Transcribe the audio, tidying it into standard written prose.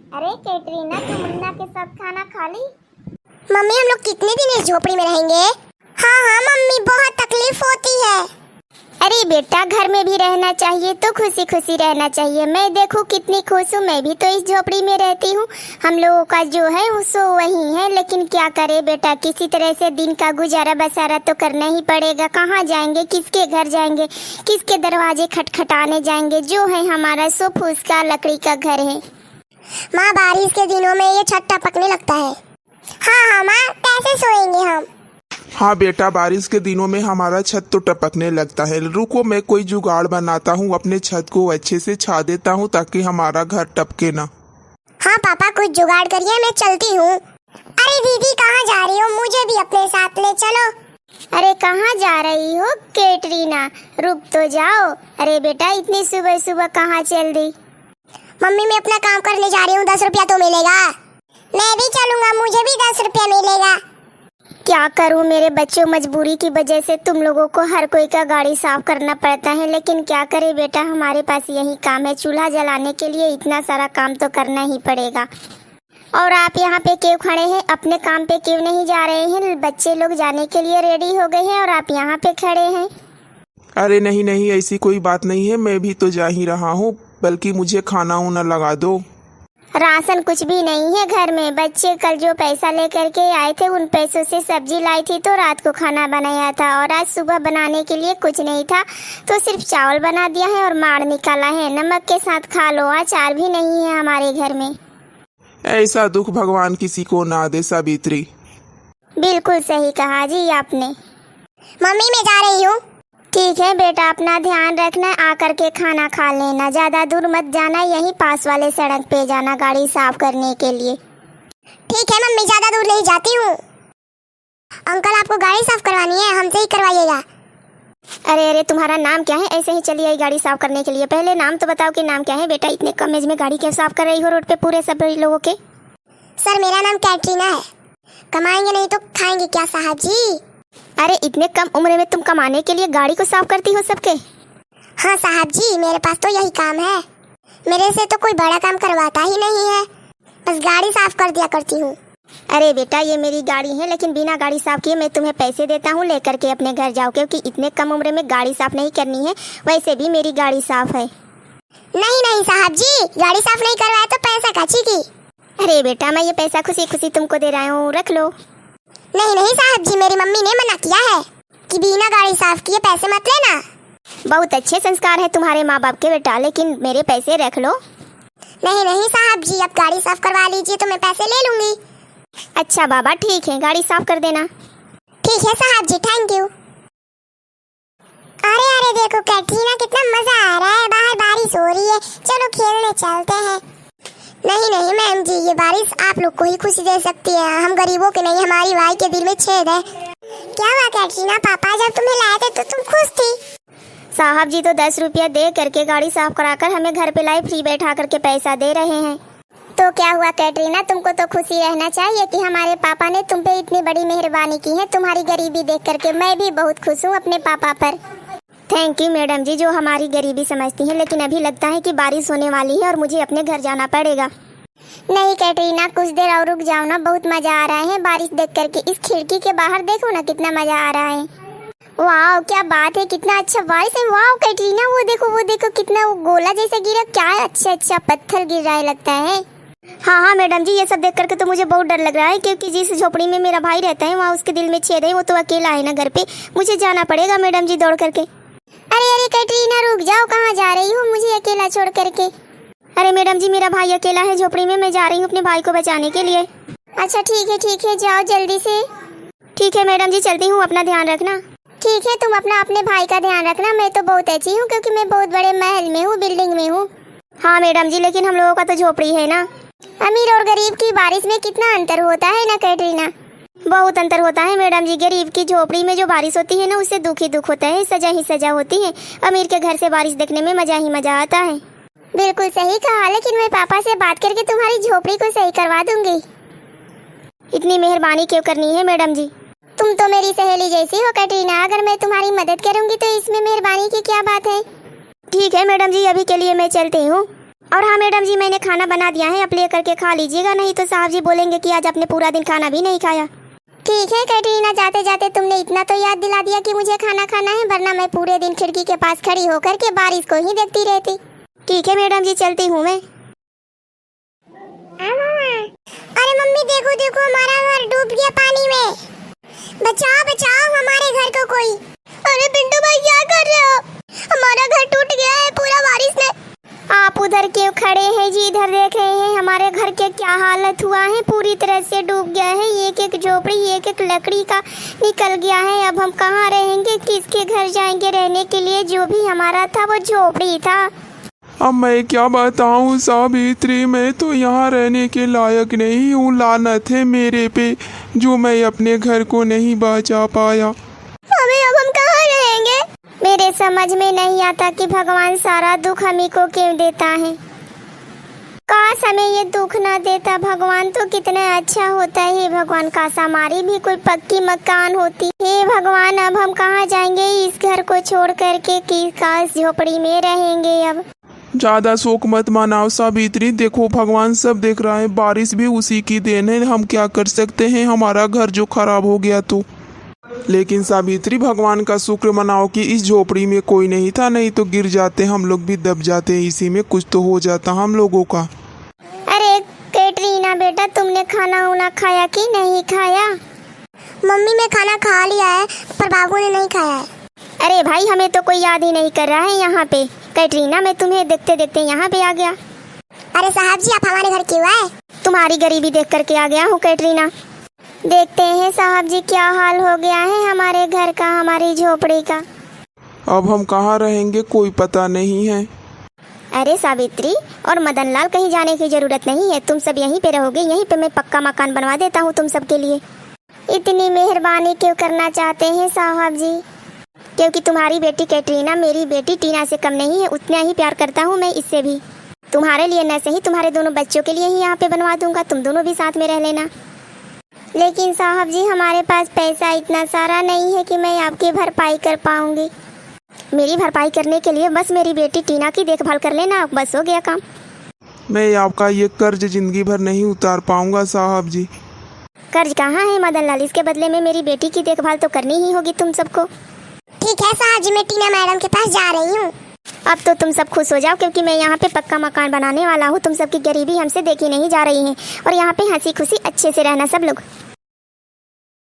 अरे कैटरीना, तू मुन्ना के साथ खाना खा ली? मम्मी हम लोग कितने दिन इस झोपड़ी में रहेंगे? हाँ हाँ मम्मी, बहुत तकलीफ होती है। अरे बेटा, घर में भी रहना चाहिए तो खुशी खुशी रहना चाहिए। मैं देखो कितनी खुश हूँ, मैं भी तो इस झोपड़ी में रहती हूँ। हम लोगों का जो है वो सो वही है, लेकिन क्या करे बेटा, किसी तरह से दिन का गुजारा बसारा तो करना ही पड़ेगा। कहाँ जाएंगे, किसके घर जाएंगे, किसके दरवाजे खटखटाने जाएंगे? जो है हमारा सो फूस का लकड़ी का घर है। माँ, बारिश के दिनों में ये छत टपकने लगता है। हाँ हाँ माँ, कैसे सोएंगे हम? हाँ बेटा, बारिश के दिनों में हमारा छत तो टपकने लगता है। रुको, मैं कोई जुगाड़ बनाता हूँ, अपने छत को अच्छे से छा देता हूँ ताकि हमारा घर टपके ना। हाँ पापा, कुछ जुगाड़ करिए, मैं चलती हूँ। अरे दीदी, कहाँ जा रही हो? मुझे भी अपने साथ ले चलो। अरे कहाँ जा रही हो कैटरीना, रुक तो जाओ। अरे बेटा, इतनी सुबह सुबह कहाँ चल दी? मम्मी, मैं अपना काम करने जा रही हूँ, 10 रुपया तो मिलेगा। मैं भी चलूंगा, मुझे भी 10 रुपया मिलेगा। क्या करूं मेरे बच्चों, मजबूरी की वजह से तुम लोगों को हर कोई का गाड़ी साफ करना पड़ता है, लेकिन क्या करे बेटा, हमारे पास यही काम है। चूल्हा जलाने के लिए इतना सारा काम तो करना ही पड़ेगा। और आप यहाँ पे क्यों खड़े हैं? अपने काम पे क्यों नहीं जा रहे हैं? बच्चे लोग जाने के लिए रेडी हो गए हैं और आप यहाँ पे खड़े हैं। अरे नहीं नहीं, ऐसी कोई बात नहीं है, मैं भी तो जा ही रहा हूँ, बल्कि मुझे खाना उना लगा दो। राशन कुछ भी नहीं है घर में। बच्चे कल जो पैसा लेकर के आए थे, उन पैसों से सब्जी लाई थी तो रात को खाना बनाया था, और आज सुबह बनाने के लिए कुछ नहीं था तो सिर्फ चावल बना दिया है और माड़ निकाला है। नमक के साथ खा लो, अचार भी नहीं है हमारे घर में। ऐसा दुख भगवान किसी को ना दे सावित्री। बिल्कुल सही कहा जी आपने। मम्मी, मैं जा रही हूँ। ठीक है बेटा, अपना ध्यान रखना, आकर के खाना खा लेना। ज्यादा दूर मत जाना, यहीं पास वाले सड़क पे जाना गाड़ी साफ करने के लिए। ठीक है मम्मी, ज्यादा दूर नहीं जाती हूँ। अंकल, आपको गाड़ी साफ करवानी है, हमसे ही करवाइएगा। अरे अरे, तुम्हारा नाम क्या है? ऐसे ही चली आई गाड़ी साफ करने के लिए? पहले नाम तो बताओ कि नाम क्या है बेटा। इतने कम एज में गाड़ी क्यों साफ कर रही हो रोड पे पूरे सभी लोगों के? सर, मेरा नाम कैटरीना है। कमाएंगे नहीं तो खाएंगे क्या साहब जी? अरे इतने कम उम्र में तुम कमाने के लिए गाड़ी को साफ करती हो सबके? हाँ साहब जी, मेरे पास तो यही काम है। मेरे से तो कोई बड़ा काम करवाता ही नहीं है, बस गाड़ी साफ कर दिया करती हूँ। अरे बेटा, ये मेरी गाड़ी है, लेकिन बिना गाड़ी साफ किए मैं तुम्हें पैसे देता हूँ, लेकर के अपने घर जाओ, क्योंकि इतने कम उम्र में गाड़ी साफ नहीं करनी है। वैसे भी मेरी गाड़ी साफ है। नहीं नहीं साहब जी, गाड़ी साफ नहीं करवाए तो पैसा काची की। अरे बेटा, मैं ये पैसा खुशी खुशी तुमको दे रहा हूँ, रख लो। नहीं नहीं साहब जी, मेरी मम्मी ने मना किया है कि बिना गाड़ी साफ किए पैसे मत लेना। बहुत अच्छे संस्कार है तुम्हारे माँ बाप के बेटा, लेकिन मेरे पैसे रख लो। नहीं नहीं साहब जी, अब गाड़ी साफ करवा लीजिए तो मैं पैसे ले लूंगी। अच्छा बाबा, ठीक है, गाड़ी साफ कर देना। ठीक है साहब जी, थैंक यू। अरे अरे देखो कैटरीना, कितना मजा आ रहा है, बाहर बारिश हो रही है, चलो खेलने चलते हैं। नहीं नहीं मैम जी, ये बारिश आप लोग को ही खुशी दे सकती है, हम गरीबों के नहीं, हमारी भाई के दिल में छेद है। क्या हुआ कैटरीना, पापा जब तुम्हें लाए थे तो तुम खुश थी? साहब जी तो 10 रुपया दे करके गाड़ी साफ कराकर हमें घर पे लाई, फ्री बैठा करके पैसा दे रहे हैं। तो क्या हुआ कैटरीना, तुमको तो खुशी रहना चाहिए कि हमारे पापा ने तुम पे इतनी बड़ी मेहरबानी की है। तुम्हारी गरीबी देख करके मैं भी बहुत खुश हूँ अपने पापा पर। थैंक यू मैडम जी, जो हमारी गरीबी समझती हैं, लेकिन अभी लगता है कि बारिश होने वाली है और मुझे अपने घर जाना पड़ेगा। नहीं कैटरीना, कुछ देर और रुक जाओ ना, बहुत मजा आ रहा है बारिश देख करके। इस खिड़की के बाहर देखो ना, कितना मजा आ रहा है। वाह क्या बात है, कितना अच्छा बारिश है। वाह कैटरीना, वो देखो कितना वो गोला जैसा गिरा, क्या अच्छा पत्थर गिर रहा है लगता है। हाँ मैडम जी, ये सब देख करके तो मुझे बहुत डर लग रहा है, क्योंकि जिस झोपड़ी में मेरा भाई रहता है वहाँ उसके दिल में छेद है, वो तो अकेला है ना घर पे। मुझे जाना पड़ेगा मैडम जी दौड़ करके। अरे कैटरीना रुक जाओ, कहाँ जा रही हो मुझे अकेला छोड़ करके? अरे मैडम जी, मेरा भाई अकेला है झोपड़ी में, मैं जा रही हूँ अपने भाई को बचाने के लिए। अच्छा ठीक है, जाओ जल्दी से। ठीक है मैडम जी, चलती हूँ, अपना ध्यान रखना। ठीक है, तुम अपने भाई का ध्यान रखना। मैं तो बहुत अच्छी हूँ, क्योंकि मैं बहुत बड़े महल में हूँ, बिल्डिंग में हूँ। हाँ मैडम जी, लेकिन हम लोगों का तो झोपड़ी है ना। अमीर और गरीब की बारिश में कितना अंतर होता है ना कैटरीना? बहुत अंतर होता है मैडम जी। गरीब की झोपड़ी में जो बारिश होती है ना, उससे दुख ही दुख होता है, सजा ही सजा होती है। अमीर के घर से बारिश देखने में मजा ही मजा आता है। बिल्कुल सही कहा, लेकिन मैं पापा से बात करके तुम्हारी झोपड़ी को सही करवा दूंगी। इतनी मेहरबानी क्यों करनी है मैडम जी? तुम तो मेरी सहेली जैसी हो कैटरीना, अगर मैं तुम्हारी मदद करूंगी तो इसमें मेहरबानी की क्या बात है? ठीक है मैडम जी, अभी के लिए मैं चलती हूँ। और हाँ मैडम जी, मैंने खाना बना दिया है, आप ले करके खा लीजिएगा, नहीं तो साहब जी बोलेंगे कि आज आपने पूरा दिन खाना भी नहीं खाया। ठीक है कैटरीना, जाते जाते तुमने इतना तो याद दिला दिया कि मुझे खाना खाना है, वरना मैं पूरे दिन खिड़की के पास खड़ी होकर के बारिश को ही देखती रहती। ठीक है मैडम जी, चलती हूँ मैं। अरे मम्मी देखो देखो, हमारा घर डूब गया पानी में। बचाओ बचाओ हमारे घर को कोई। अरे पिंटू भाई क्या कर रहे हो? हमारा घर टूट गया है पूरा बारिश ने। आप उधर क्यों खड़े हैं जी? इधर देख रहे हैं हमारे घर के क्या हालत हुआ है, पूरी तरह से डूब गया है। एक एक झोपड़ी, एक एक लकड़ी का निकल गया है। अब हम कहाँ रहेंगे, किसके घर जाएंगे रहने के लिए? जो भी हमारा था वो झोपड़ी था। अब मैं क्या बताऊं सावित्री, मैं तो यहाँ रहने के लायक नहीं हूँ। लानत है मेरे पे जो मैं अपने घर को नहीं बचा पाया। अब हम कहाँ रहेंगे? मेरे समझ में नहीं आता कि भगवान सारा दुख हमी को क्यों देता है। काश हमें ये दुख ना देता। भगवान तो कितना अच्छा होता है। हे भगवान, काश हमारी भी कोई पक्की मकान होती। हे भगवान, अब हम कहाँ जाएंगे इस घर को छोड़ करके? कि काश झोपड़ी में रहेंगे। अब ज्यादा शोक मत मनाओ सावित्री, देखो भगवान सब देख रहा है। बारिश भी उसी की देन है, हम क्या कर सकते हैं। हमारा घर जो खराब हो गया तो। लेकिन सावित्री, भगवान का शुक्र मनाओ कि इस झोपड़ी में कोई नहीं था, नहीं तो गिर जाते हम लोग भी, दब जाते। इसी में कुछ तो हो जाता हम लोगों का। अरे कैटरीना बेटा, तुमने खाना उना खाया कि नहीं खाया? मम्मी मैं खाना खा लिया है, पर बाबू ने नहीं खाया है। अरे भाई, हमें तो कोई याद ही नहीं कर रहा है यहाँ पे। कैटरीना, मैं तुम्हें देखते देखते यहाँ पे आ गया। अरे साहब जी, आप हमारे घर क्यों आए? तुम्हारी गरीबी देख करके आ गया हूँ कैटरीना। देखते हैं साहब जी क्या हाल हो गया है हमारे घर का, हमारी झोपड़ी का। अब हम कहाँ रहेंगे कोई पता नहीं है। अरे सावित्री और मदन लाल, कहीं जाने की जरूरत नहीं है, तुम सब यहीं पे रहोगे। यहीं पे मैं पक्का मकान बनवा देता हूँ तुम सब के लिए। इतनी मेहरबानी क्यों करना चाहते हैं साहब जी? क्योंकि तुम्हारी बेटी कैटरीना मेरी बेटी टीना से कम नहीं है, उतना ही प्यार करता हूँ मैं इससे भी। तुम्हारे लिए न सही, तुम्हारे दोनों बच्चों के लिए ही यहाँ पे बनवा दूंगा, तुम दोनों भी साथ में रह लेना। लेकिन साहब जी, हमारे पास पैसा इतना सारा नहीं है कि मैं आपकी भरपाई कर पाऊंगी। मेरी भरपाई करने के लिए बस मेरी बेटी टीना की देखभाल कर लेना, बस हो गया काम। मैं आपका ये कर्ज जिंदगी भर नहीं उतार पाऊंगा साहब जी। कर्ज कहाँ है मदन लाल, इसके बदले में मेरी बेटी की देखभाल तो करनी ही होगी तुम सबको। ठीक है साहब जी, मैं टीना मैडम के पास जा रही हूँ। अब तो तुम सब खुश हो जाओ, क्योंकि मैं यहाँ पे पक्का मकान बनाने वाला हूँ। तुम सबकी गरीबी हमसे देखी नहीं जा रही है, और यहाँ पे हंसी खुशी अच्छे से रहना सब लोग।